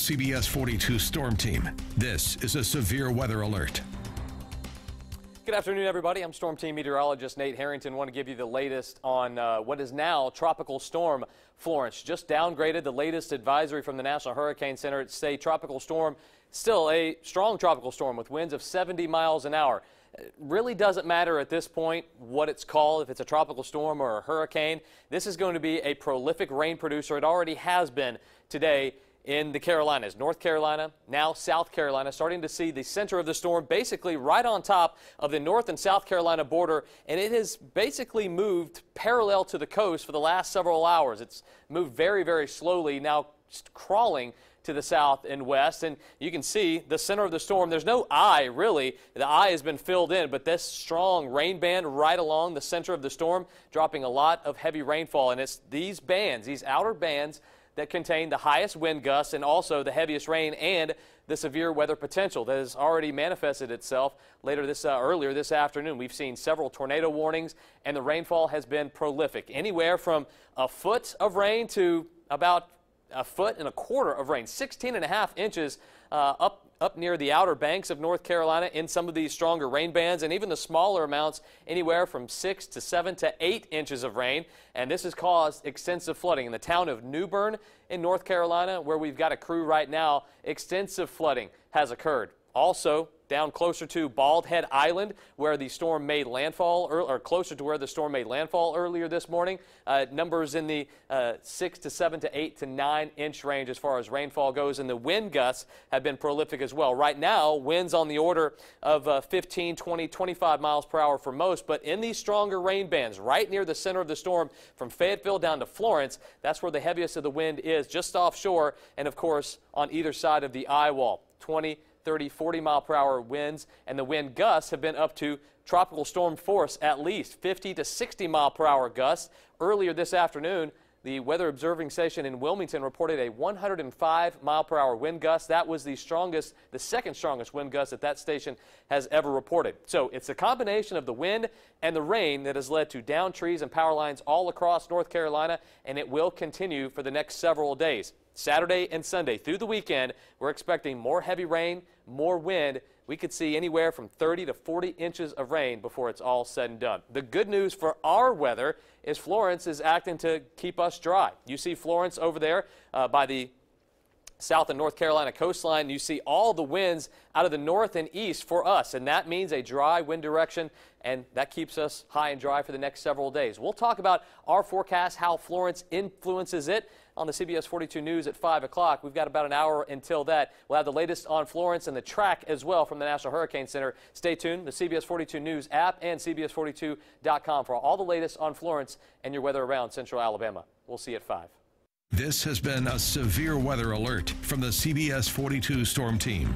CBS 42 Storm Team. This is a severe weather alert. Good afternoon, everybody. I'm Storm Team meteorologist Nate Harrington. I want to give you the latest on what is now Tropical Storm Florence. Just downgraded, the latest advisory from the National Hurricane Center. It's a tropical storm, still a strong tropical storm with winds of 70 miles an hour. It really doesn't matter at this point what it's called, if it's a tropical storm or a hurricane. This is going to be a prolific rain producer. It already has been today in the Carolinas, North Carolina, now South Carolina, starting to see the center of the storm basically right on top of the North and South Carolina border, and it has basically moved parallel to the coast for the last several hours. It's moved very, very slowly, now just crawling to the south and west, and you can see the center of the storm. There's no eye, really. The eye has been filled in, but this strong rain band right along the center of the storm, dropping a lot of heavy rainfall, and it's these bands, these outer bands, that contain the highest wind gusts and also the heaviest rain and the severe weather potential that has already manifested itself earlier this afternoon. We've seen several tornado warnings, and the rainfall has been prolific, anywhere from a foot of rain to about a foot and a quarter of rain, 16.5 inches up near the outer banks of North Carolina in some of these stronger rain bands, and even the smaller amounts anywhere from 6 to 7 to 8 inches of rain. And this has caused extensive flooding in the town of New Bern in North Carolina, where we've got a crew right now. Extensive flooding has occurred. Also, down closer to Bald Head Island, where the storm made landfall, or closer to where the storm made landfall earlier this morning. Numbers in the 6 to 7 to 8 to 9 inch range as far as rainfall goes, and the wind gusts have been prolific as well. Right now, winds on the order of 15, 20, 25 miles per hour for most, but in these stronger rain bands right near the center of the storm from Fayetteville down to Florence, that's where the heaviest of the wind is, just offshore, and of course on either side of the eye wall. 20, 30, 40 mile per hour winds, and the wind gusts have been up to tropical storm force, at least 50 to 60 mile per hour gusts. Earlier this afternoon, the weather observing station in Wilmington reported a 105 mile per hour wind gust. That was the second strongest wind gust that station has ever reported. So it's a combination of the wind and the rain that has led to down trees and power lines all across North Carolina, and it will continue for the next several days. Saturday and Sunday through the weekend, we're expecting more heavy rain, more wind. We could see anywhere from 30 to 40 inches of rain before it's all said and done. The good news for our weather is Florence is acting to keep us dry. You see Florence over there by the South and North Carolina coastline. You see all the winds out of the north and east for us, and that means a dry wind direction, and that keeps us high and dry for the next several days. We'll talk about our forecast, how Florence influences it on the CBS 42 News at 5 o'clock. We've got about an hour until that. We'll have the latest on Florence and the track as well from the National Hurricane Center. Stay tuned, the CBS 42 News app and CBS42.com for all the latest on Florence and your weather around Central Alabama. We'll see you at 5. This has been a severe weather alert from the CBS 42 Storm Team.